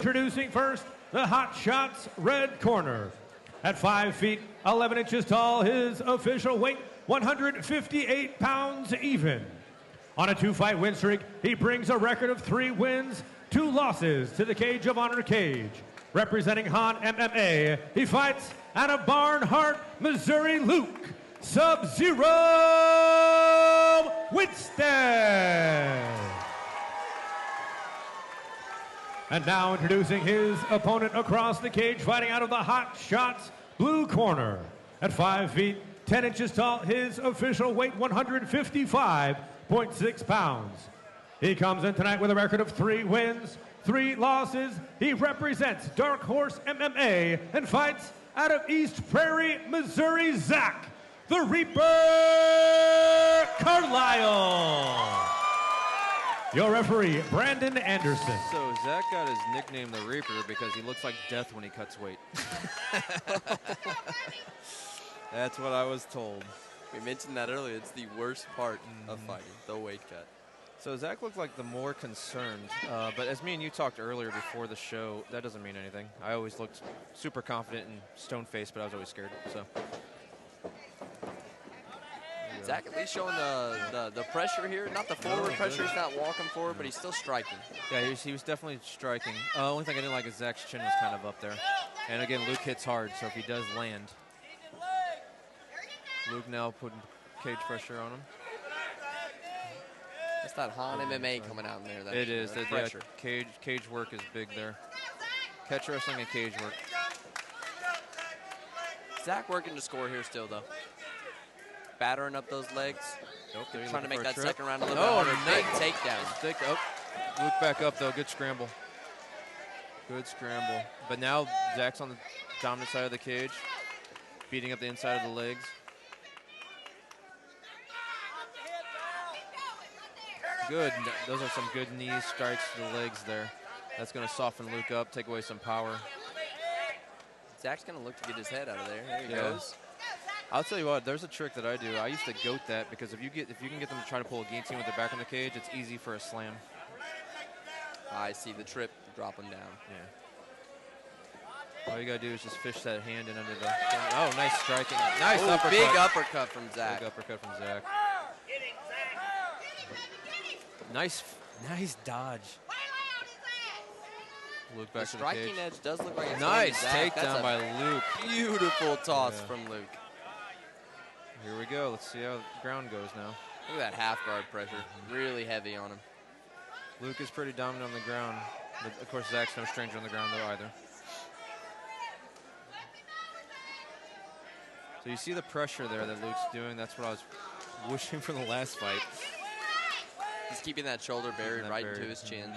Introducing first, the Hot Shots Red Corner. At 5 feet, 11 inches tall, his official weight, 158 pounds even. On a 2-fight win streak, he brings a record of 3 wins, 2 losses to the Cage of Honor cage. Representing Han MMA, he fights out of Barnhart, Missouri, Luke Sub-Zero Winston. And now introducing his opponent across the cage, fighting out of the Hot Shots blue corner. At 5 feet, 10 inches tall, his official weight, 155.6 pounds. He comes in tonight with a record of 3 wins, 3 losses. He represents Dark Horse MMA and fights out of East Prairie, Missouri, Zach, the Reaper Carlyle. Your referee, Brandon Anderson. So Zach got his nickname the Reaper because he looks like death when he cuts weight. That's what I was told. We mentioned that earlier. It's the worst part of fighting, the weight cut. So Zach looked like the more concerned, but as me and you talked earlier before the show, that doesn't mean anything. I always looked super confident and stone-faced, but I was always scared. So Zach at least showing the pressure here. Not the forward pressure. He's not walking forward, but he's still striking. Yeah, he was definitely striking. Only thing I didn't like is Zach's chin was kind of up there. And again, Luke hits hard, so if he does land. Luke now putting cage pressure on him. It's that Han MMA coming out in there. That it is. That pressure. Yeah, cage work is big there. Catch wrestling and cage work. Zach working to score here still, though. Battering up those legs. Nope, trying to make that second round a little bit harder. Big takedown. Luke back up, though. Good scramble. Good scramble. But now Zach's on the dominant side of the cage, beating up the inside of the legs. Good. Those are some good knee strikes to the legs there. That's going to soften Luke up, take away some power. Zach's going to look to get his head out of there. There he goes. I'll tell you what, there's a trick that I do. I used to goat that because if you can get them to try to pull a guillotine with their back on the cage, it's easy for a slam. I see the trip, drop them down. Yeah. All you got to do is just fish that hand in under the... Oh, nice striking. Nice uppercut. Big uppercut from Zach. Big uppercut from Zach. Nice dodge. Luke back the striking edge does look like it's nice takedown by Luke. Beautiful toss from Luke. Here we go. Let's see how the ground goes now. Look at that half guard pressure. Really heavy on him. Luke is pretty dominant on the ground. But of course, Zach's no stranger on the ground, though, either. So you see the pressure there that Luke's doing. That's what I was wishing for the last fight. He's keeping that shoulder buried right into his chin.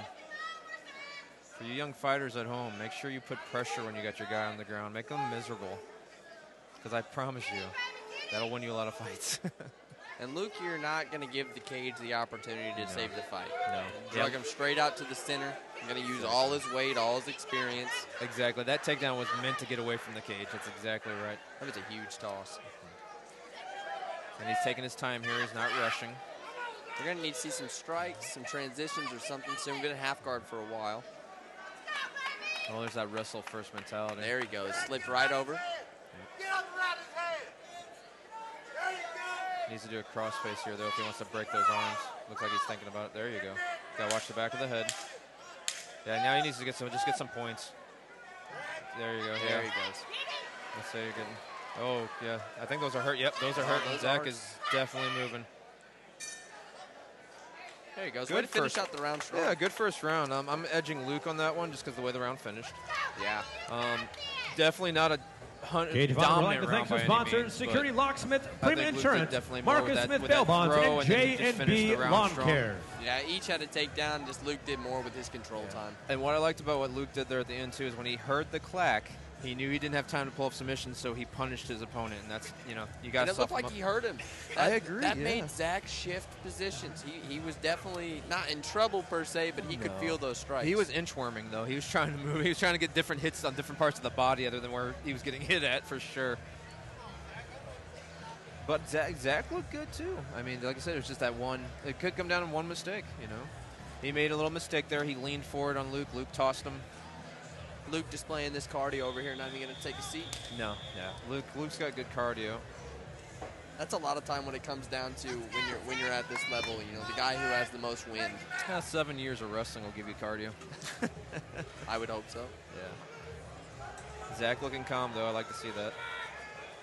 For you young fighters at home, make sure you put pressure when you got your guy on the ground. Make them miserable. Because I promise you, that'll win you a lot of fights. And Luke, you're not going to give the cage the opportunity to save the fight. No. Drug him straight out to the center. You're going to use all his weight, all his experience. Exactly. That takedown was meant to get away from the cage. That's exactly right. That was a huge toss. And he's taking his time here. He's not rushing. We're going to need to see some strikes, some transitions or something soon. We're going to half guard for a while. Oh, there's that wrestle first mentality. There he goes. Slipped right over. Needs to do a crossface here, though, if he wants to break those arms. Looks like he's thinking about it. There you go. Got to watch the back of the head. Yeah, now he needs to get some points. There you go. There he goes. Let's say you're getting. Oh, yeah. I think those are hurt. Yep, those are hurt. And Zach is definitely moving. There you go. Good way to finish out the round strong. Yeah, good first round. I'm edging Luke on that one just because the way the round finished. Yeah. Definitely not a Cage of Honor would like to thank some sponsors: Security Locksmith, Premium Insurance, Marcus Smith Bail Bonds, and J&B Lawn Care. Yeah, each had a takedown. Just Luke did more with his control time. And what I liked about what Luke did there at the end too is when he heard the clack, he knew he didn't have time to pull up submissions, so he punished his opponent, and that's, you know, you got to. It looked like he hurt him. I agree. That made Zach shift positions. He was definitely not in trouble per se, but he could feel those strikes. He was inchworming though. He was trying to move. He was trying to get different hits on different parts of the body other than where he was getting hit at for sure. But Zach looked good too. I mean, like I said, it was just that one. It could come down to one mistake. You know, he made a little mistake there. He leaned forward on Luke. Luke tossed him. Luke displaying this cardio over here, not even going to take a seat. No, yeah. Luke's got good cardio. That's a lot of time when it comes down to when you're at this level. You know, the guy who has the most wind. 7 years of wrestling will give you cardio. I would hope so. Yeah. Zach looking calm, though. I like to see that.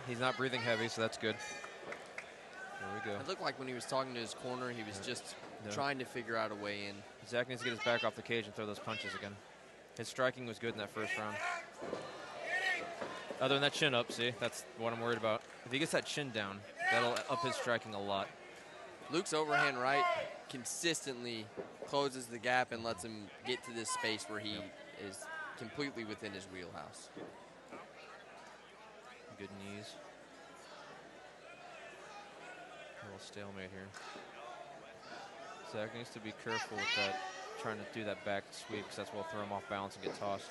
He's not breathing heavy, so that's good. There we go. It looked like when he was talking to his corner, he was just trying to figure out a way in. Zach needs to get his back off the cage and throw those punches again. His striking was good in that first round. Other than that chin up, see? That's what I'm worried about. If he gets that chin down, that'll up his striking a lot. Luke's overhand right consistently closes the gap and lets him get to this space where he is completely within his wheelhouse. Good knees. A little stalemate here. Zach needs to be careful with that, trying to do that back sweep, because that's what will throw him off balance and get tossed.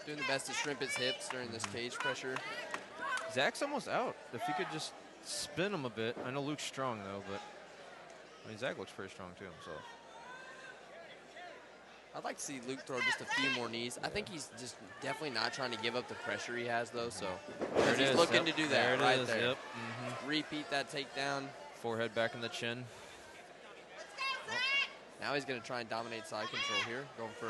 Doing the best to shrimp his hips during this cage pressure. Zach's almost out. If he could just spin him a bit. I know Luke's strong, though, but I mean, Zach looks pretty strong, too, himself. I'd like to see Luke throw just a few more knees. I think he's just definitely not trying to give up the pressure he has, though, so he's looking to do that right there. Yep. Repeat that takedown. Forehead back in the chin. Well, now he's going to try and dominate side control here. Going for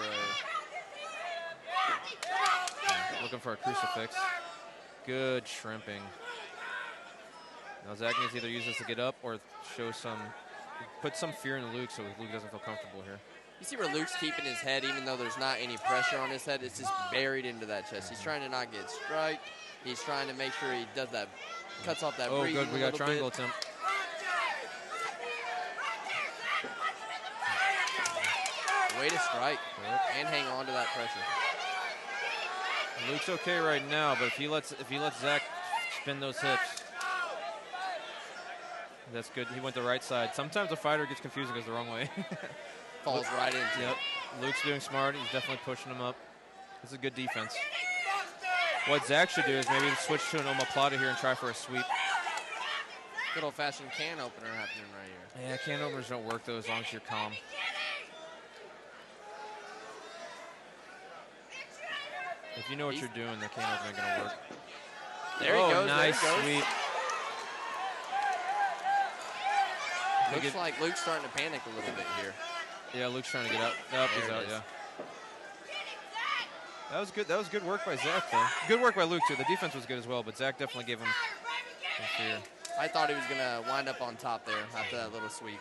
looking for a crucifix. Good shrimping. Now Zach needs to either use this to get up or put some fear in Luke so Luke doesn't feel comfortable here. You see where Luke's keeping his head, even though there's not any pressure on his head. It's just buried into that chest. He's trying to not get striked. He's trying to make sure he does that, cuts off that breathing. Oh, good. We got a triangle attempt. Way to strike and hang on to that pressure. Luke's okay right now, but if he lets Zach spin those hips, that's good. He went the right side. Sometimes a fighter gets confused and goes the wrong way. Falls right into it. Luke's doing smart. He's definitely pushing him up. This is good defense. What Zach should do is maybe switch to an omoplata here and try for a sweep. Good old-fashioned can opener happening right here. Yeah, can openers don't work, though, as long as you're calm. If you know what you're doing, the can opener ain't going to work. There he goes. Nice there he sweep. Looks like Luke's starting to panic a little bit here. Yeah, Luke's trying to get up. He's out, yeah. That was good. That was good work by Zach, though. Good work by Luke, too. The defense was good as well, but Zach definitely gave him some fear. I thought he was going to wind up on top there after that little sweep.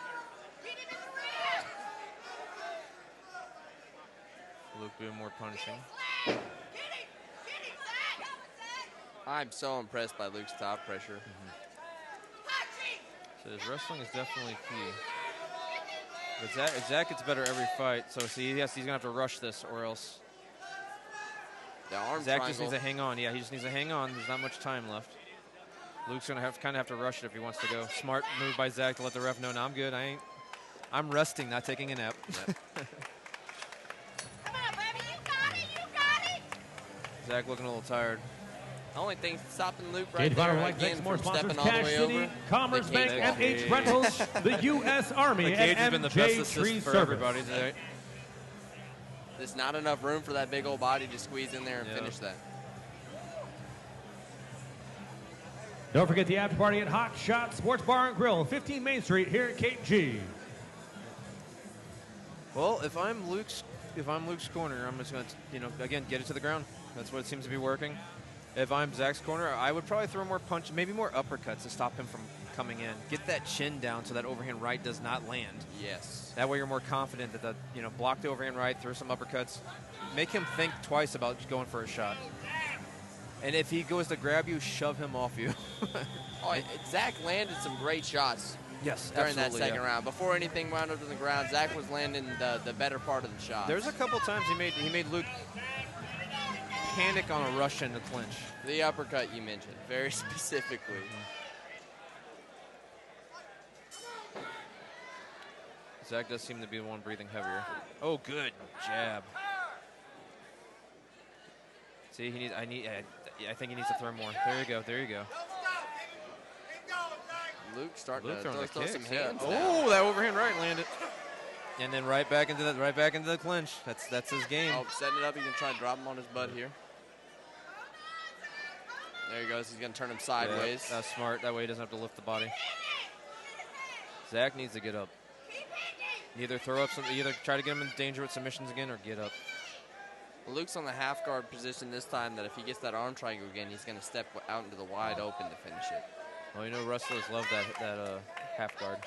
Luke doing more punishing. I'm so impressed by Luke's top pressure. So his wrestling is definitely key. But Zach gets better every fight, so see, he's going to have to rush this or else. The arm Zach triangle. just needs to hang on. Yeah, he just needs to hang on. There's not much time left. Luke's going to kind of have to rush it if he wants to go. Smart move by Zach to let the ref know, no, I'm good. I'm resting, not taking a nap. Yep. Come on, baby, you got it, you got it. Zach looking a little tired. The only thing stopping Luke right Cage there Fighter White again thanks more from sponsors: stepping all the Cash way City, over. Commerce The Bank, cage. MH Rentals, the U.S. Army, The cage and has been the best MJ assist Tree for Service. everybody today. There's not enough room for that big old body to squeeze in there and finish that. Don't forget the after party at Hot Shot Sports Bar and Grill, 15 Main Street here at Cape G. Well, if I'm Luke's corner, I'm just going to, again, get it to the ground. That's what it seems to be working. If I'm Zach's corner, I would probably throw more punch, maybe more uppercuts to stop him from coming in. Get that chin down so that overhand right does not land. Yes. That way you're more confident that block the overhand right, throw some uppercuts. Make him think twice about going for a shot. And if he goes to grab you, shove him off you. Zach landed some great shots. Yes, during that second round. Before anything wound up to the ground, Zach was landing the better part of the shot. There's a couple times he made Luke panic on a rush into clinch. The uppercut you mentioned, very specifically. Zach does seem to be the one breathing heavier. Oh, good jab. See, I think he needs to throw more. There you go. Luke starting to throwing throw some kicks, yeah. hands Oh, now. that overhand right landed. And then right back into the clinch. That's his game. Oh, setting it up. He's going to try and drop him on his butt here. There he goes. He's going to turn him sideways. Yeah, that's smart. That way he doesn't have to lift the body. Zach needs to get up. Either throw up either try to get him in danger with submissions again or get up. Luke's on the half guard position this time that if he gets that arm triangle again, he's going to step out into the wide open to finish it. Well, you know, wrestlers love that half guard.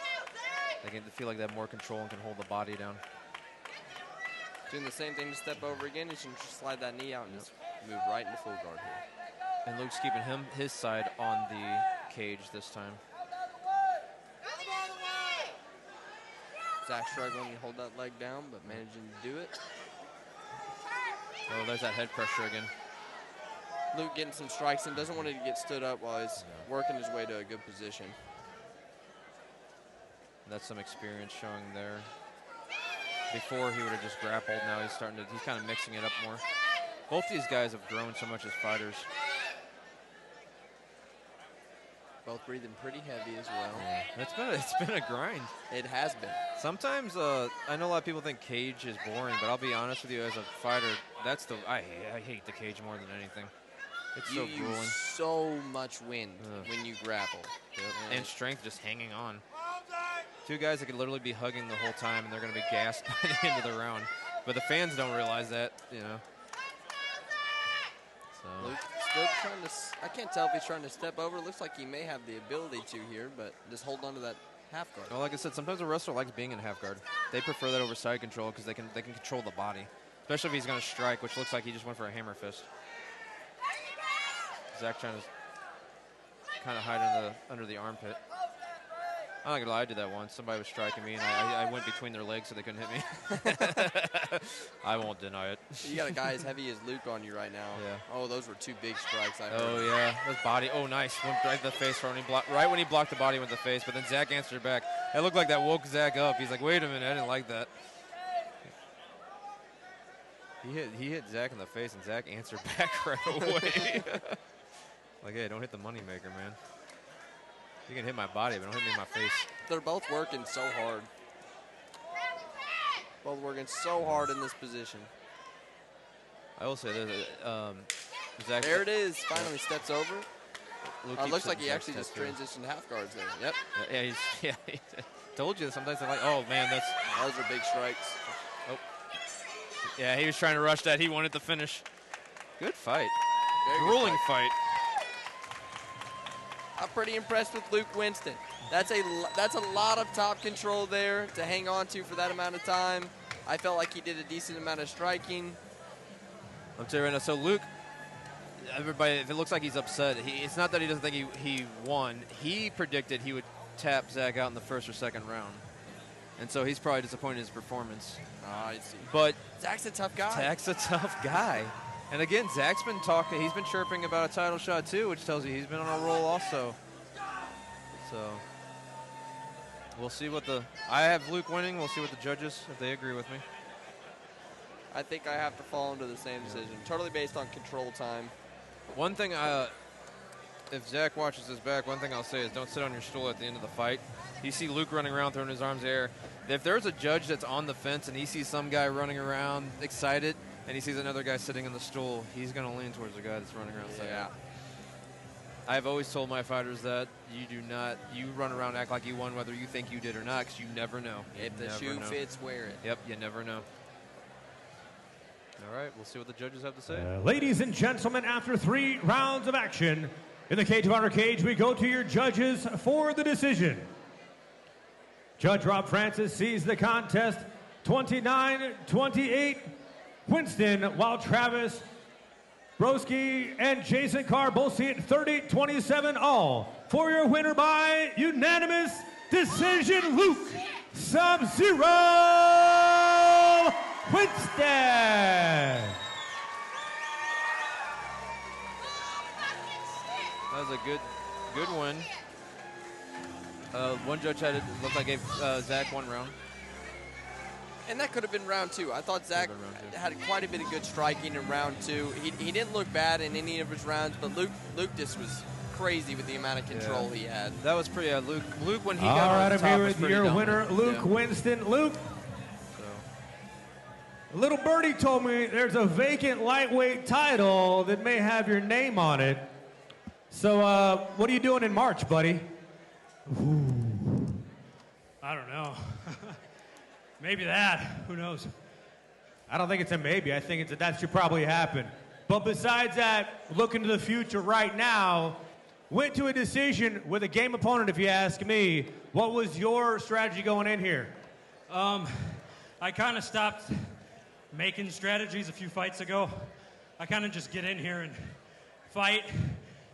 They feel like they have more control and can hold the body down. Doing the same thing to step over again. He's going to slide that knee out and just move right into full guard here. And Luke's keeping his side on the cage this time. Zach struggling to hold that leg down, but managing to do it. Oh, there's that head pressure again. Luke getting some strikes and doesn't want to get stood up while he's working his way to a good position. That's some experience showing there. Before he would have just grappled. Now he's kind of mixing it up more. Both these guys have grown so much as fighters. Both breathing pretty heavy as well. Yeah. It's been a grind. It has been. Sometimes I know a lot of people think cage is boring, but I'll be honest with you, as a fighter, I hate the cage more than anything. It's so grueling. You use so much wind when you grapple. Yep. And strength just hanging on. Two guys that could literally be hugging the whole time, and they're going to be gassed by the end of the round. But the fans don't realize that, you know. So. Luke still trying to, I can't tell if he's trying to step over. Looks like he may have the ability to here, but just hold on to that half guard. Well, like I said, sometimes a wrestler likes being in half guard. They prefer that over side control because they can control the body, especially if he's going to strike, which looks like he just went for a hammer fist. Zach trying to kind of hide under the armpit. I'm not gonna lie, I did that once. Somebody was striking me, and I went between their legs so they couldn't hit me. I won't deny it. You got a guy as heavy as Luke on you right now. Yeah. Oh, those were two big strikes. I heard. Oh yeah, his body. Oh nice, went right to the face. Right when he blocked the body, went to the face. But then Zach answered back. It looked like that woke Zach up. He's like, wait a minute, I didn't like that. He hit Zach in the face, and Zach answered back right away. Like, hey, don't hit the moneymaker, man. You can hit my body, but don't hit me in my face. They're both working so hard. Both working so hard in this position. I will say this. Zach, there it is. Finally steps over. Looks like he actually just here. transitioned half guards there. Yep. Yeah, he told you. Sometimes they're like, oh, man, those are big strikes. Oh. Yeah, he was trying to rush that. He wanted to finish. Good fight. Grueling fight. I'm pretty impressed with Luke Winston. That's a lot of top control there to hang on to for that amount of time. I felt like he did a decent amount of striking. I'm telling you right now, so Luke, everybody, if it looks like he's upset, it's not that he doesn't think he won. He predicted he would tap Zach out in the first or second round. And so he's probably disappointed in his performance. I see. But Zach's a tough guy. Zach's a tough guy. And again, Zach's been talking. He's been chirping about a title shot too, which tells you he's been on a roll also. So we'll see I have Luke winning. We'll see what the judges, if they agree with me. I think I have to fall into the same decision. Totally based on control time. One thing, if Zach watches this back, one thing I'll say is don't sit on your stool at the end of the fight. You see Luke running around throwing his arms in the air. If there's a judge that's on the fence and he sees some guy running around excited, and he sees another guy sitting on the stool, he's going to lean towards the guy that's running around. Yeah. I've always told my fighters that you run around and act like you won whether you think you did or not, because you never know. If the shoe fits, wear it. Yep, you never know. All right, we'll see what the judges have to say. Ladies and gentlemen, after 3 rounds of action, in the Cage of Honor cage, we go to your judges for the decision. Judge Rob Francis sees the contest 29-28. Winston, while Travis Broski and Jason Carr both see it 30-27 all. For your winner by unanimous decision, Luke Sub-Zero Winston. That was a good win. One judge looked like gave Zach 1 round. And that could have been round 2. I thought Zach had quite a bit of good striking in round 2. He didn't look bad in any of his rounds, but Luke just was crazy with the amount of control he had. That was pretty. Luke when he got all on right, the top I'm here was with your dominant. winner, Luke Winston. Luke, Little birdie told me there's a vacant lightweight title that may have your name on it. So, what are you doing in March, buddy? Ooh. I don't know. Maybe that. Who knows? I don't think it's a maybe. I think that should probably happen. But besides that, looking to the future right now, went to a decision with a game opponent, if you ask me. What was your strategy going in here? I kind of stopped making strategies a few fights ago. I kind of just get in here and fight,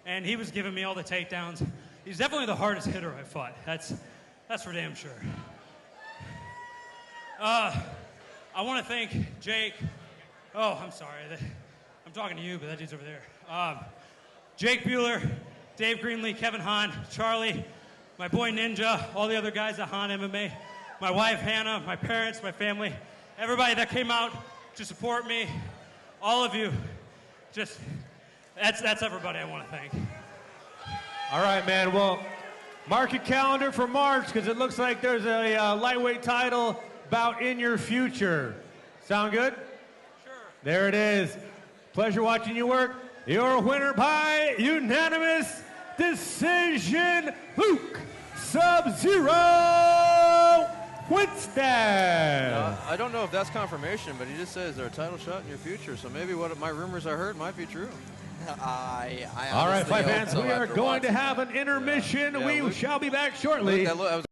and he was giving me all the takedowns. He's definitely the hardest hitter I fought. That's for damn sure. I want to thank Jake. Oh, I'm sorry. I'm talking to you, but that dude's over there. Jake Bueller, Dave Greenlee, Kevin Hahn, Charlie, my boy Ninja, all the other guys at Hahn MMA, my wife Hannah, my parents, my family, everybody that came out to support me, all of you. Just, that's everybody I want to thank. All right, man. Well, mark your calendar for March because it looks like there's a lightweight title bout in your future. Sound good? Sure. There it is. Pleasure watching you work. Your winner by unanimous decision, Luke Sub-Zero Winston. I don't know if that's confirmation, but he just says there a title shot in your future. So maybe what my rumors I heard might be true. I All right, honestly fight hope fans, so we are after going to watching. have an intermission. Yeah, we Luke, shall be back shortly. Luke, that was